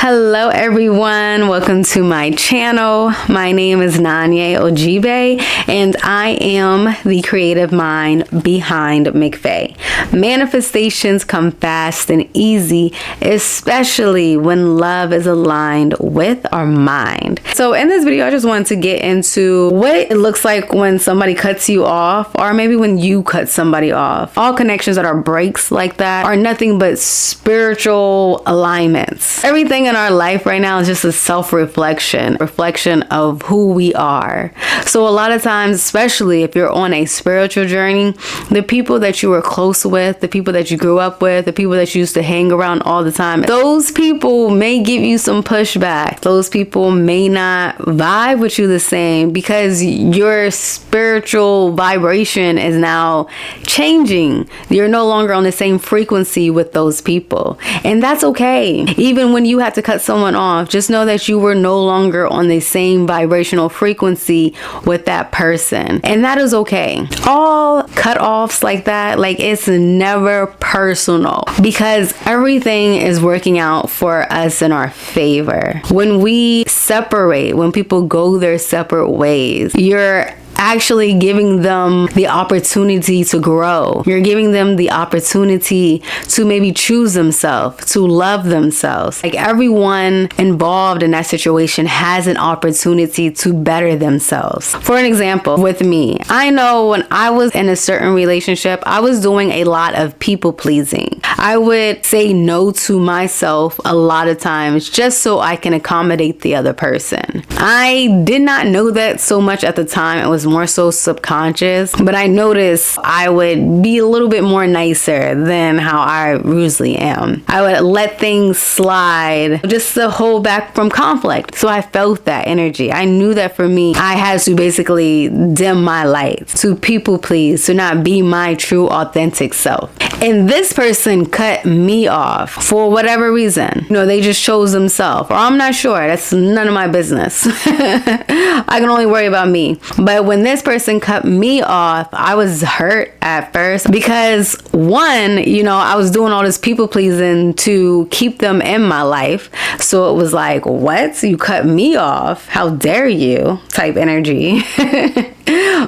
Hello everyone, welcome to my channel. My name is Nanye Ojibe and I am the creative mind behind M.C.F.A.E. Manifestations come fast and easy, especially when love is aligned with our mind. So in this video, I just wanted to get into what it looks like when somebody cuts you off, or maybe when you cut somebody off. All connections that are breaks like that are nothing but spiritual alignments. Everything in our life right now is just a self-reflection of who we are. So a lot of times, especially if you're on a spiritual journey, the people that you were close with, the people that you grew up with, the people that you used to hang around all the time, those people may give you some pushback. Those people may not vibe with you the same because your spiritual vibration is now changing. You're no longer on the same frequency with those people, and that's okay. Even when you have to cut someone off, just know that you were no longer on the same vibrational frequency with that person, and that is okay. All cut-offs like that, like, it's never personal because everything is working out for us in our favor. When we separate, when people go their separate ways, you're actually giving them the opportunity to grow. You're giving them the opportunity to maybe choose themselves, to love themselves. Like, everyone involved in that situation has an opportunity to better themselves. For an example, with me, I know when I was in a certain relationship, I was doing a lot of people pleasing. I would say no to myself a lot of times just so I can accommodate the other person. I did not know that so much at the time. It was more so subconscious, but I noticed I would be a little bit more nicer than how I usually am. I would let things slide just to hold back from conflict. So I felt that energy. I knew that for me, I had to basically dim my light, to people please, to not be my true authentic self. And this person cut me off for whatever reason. You know, they just chose themselves, or I'm not sure. That's none of my business. I can only worry about me. But when this person cut me off, I was hurt at first because, one, you know, I was doing all this people pleasing to keep them in my life. So it was like, what? You cut me off? How dare you? Type energy.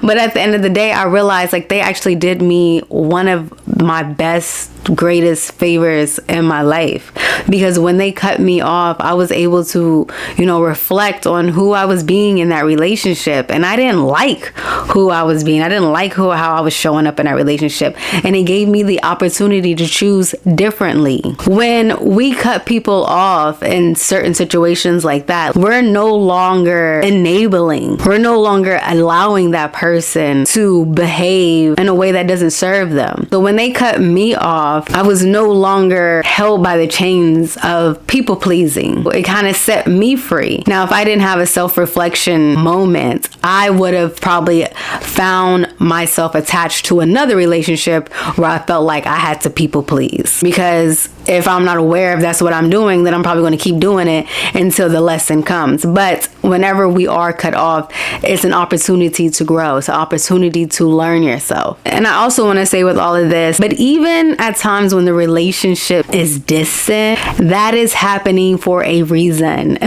But at the end of the day, I realized, like, they actually did me one of my best, greatest favors in my life, because when they cut me off, I was able to, you know, reflect on who I was being in that relationship, and I didn't like who I was being. I didn't like how I was showing up in that relationship, and it gave me the opportunity to choose differently. When we cut people off in certain situations like that, we're no longer enabling. We're no longer allowing that person to behave in a way that doesn't serve them. So when they cut me off, I was no longer held by the chains of people pleasing. It kind of set me free. Now, if I didn't have a self-reflection moment, I would have probably found myself attached to another relationship where I felt like I had to people please. Because if I'm not aware if that's what I'm doing, then I'm probably going to keep doing it until the lesson comes. But whenever we are cut off, it's an opportunity to grow. It's an opportunity to learn yourself. And I also want to say with all of this, but even at times when the relationship is distant, that is happening for a reason.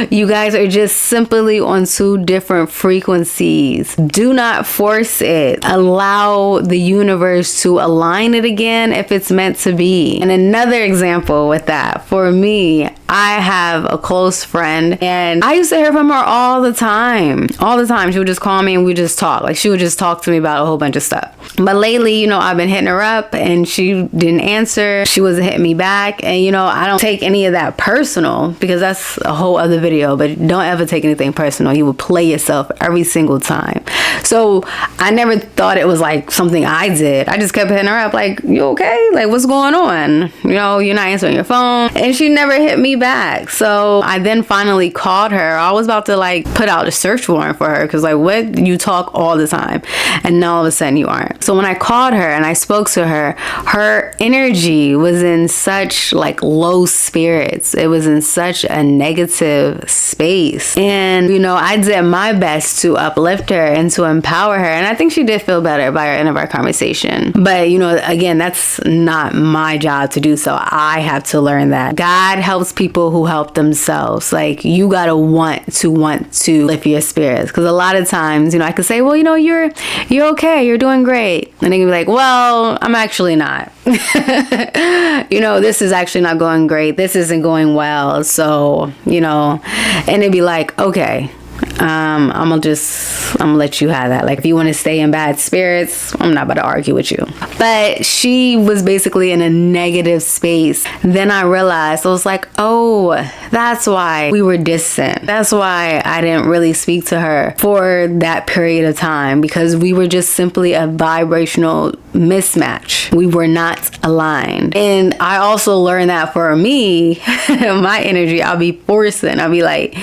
You guys are just simply on two different frequencies. Do not force it. Allow the universe to align it again if it's meant to be. And another example with that, for me, I have a close friend, and I used to hear from her all the time. All the time. She would just call me and we just talk. Like, she would just talk to me about a whole bunch of stuff. But lately, you know, I've been hitting her up and she didn't answer. She wasn't hitting me back. And, you know, I don't take any of that personal, because that's a whole other video. But don't ever take anything personal. You will play yourself every single time. So I never thought it was like something I did. I just kept hitting her up like, you okay? Like, what's going on? You know, you're not answering your phone. And she never hit me back. So I then finally called her. I was about to like put out a search warrant for her, because like, what? You talk all the time and now all of a sudden you aren't. So when I called her and I spoke to her, her energy was in such like low spirits. It was in such a negative space. And, you know, I did my best to uplift her and to empower her. And I think she did feel better by the end of our conversation. But, again, that's not my job to do so. I have to learn that. God helps people who help themselves. Like, you got to want to lift your spirits. Because a lot of times, I could say, well, you're okay. You're doing great. And they can be like, well, I'm actually not. This is actually not going great. This isn't going well. So, and it'd be like, okay, I'm gonna let you have that. Like, if you want to stay in bad spirits, I'm not about to argue with you. But she was basically in a negative space. Then I realized, I was like, oh, that's why we were distant. That's why I didn't really speak to her for that period of time, because we were just simply a vibrational mismatch. We were not aligned. And I also learned that for me, my energy, I'll be forcing. I'll be like,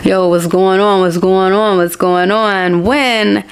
yo, what's going on? What's going on? When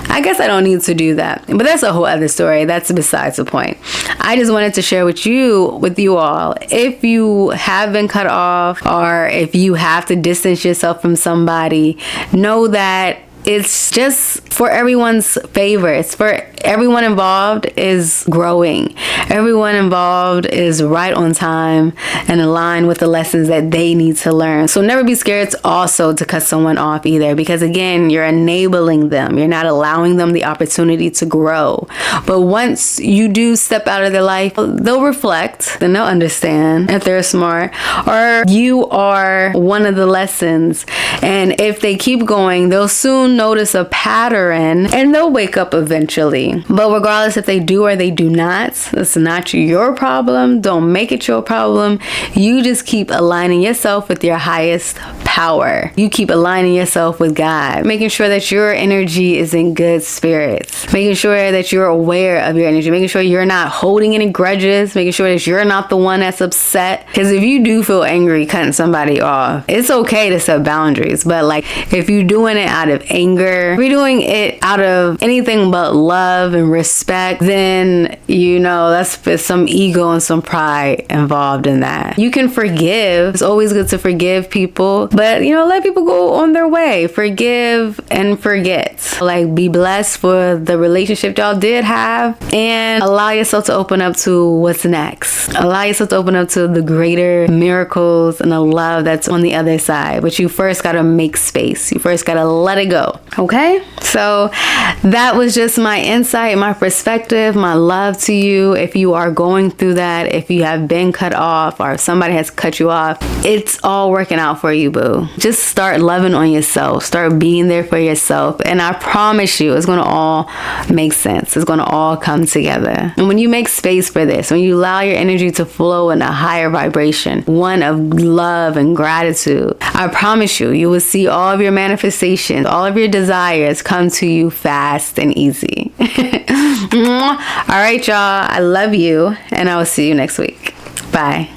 I guess I don't need to do that. But that's a whole other story. That's besides the point. I just wanted to share with you all, if you have been cut off, or if you have to distance yourself from somebody, know that it's just for everyone's favor. It's for everyone involved is growing. Everyone involved is right on time and aligned with the lessons that they need to learn. So never be scared also to cut someone off either, because again, you're enabling them. You're not allowing them the opportunity to grow. But once you do step out of their life, they'll reflect and they'll understand if they're smart, or you are one of the lessons. And if they keep going, they'll soon notice a pattern and they'll wake up eventually. But regardless if they do or they do not, it's not your problem. Don't make it your problem. You just keep aligning yourself with your highest power. You keep aligning yourself with God, making sure that your energy is in good spirits, making sure that you're aware of your energy, making sure you're not holding any grudges, making sure that you're not the one that's upset. Because if you do feel angry cutting somebody off, it's okay to set boundaries. But like, if you're doing it out of anger, if you're doing it out of anything but love and respect, then that's some ego and some pride involved in that. You can forgive. It's always good to forgive people, but let people go on their way. Forgive and forget. Like, be blessed for the relationship y'all did have, and allow yourself to open up to what's next. Allow yourself to open up to the greater miracles and the love that's on the other side. But you first gotta make space. You first gotta let it go. Okay? So that was just my insight, my perspective, my love to you. If you are going through that, if you have been cut off, or if somebody has cut you off, it's all working out for you, boo. Just start loving on yourself. Start being there for yourself. And I promise you, it's going to all make sense. It's going to all come together. And when you make space for this, when you allow your energy to flow in a higher vibration, one of love and gratitude, I promise you, you will see all of your manifestations, all of your desires come to you fast and easy. All right, y'all. I love you, and I will see you next week. Bye.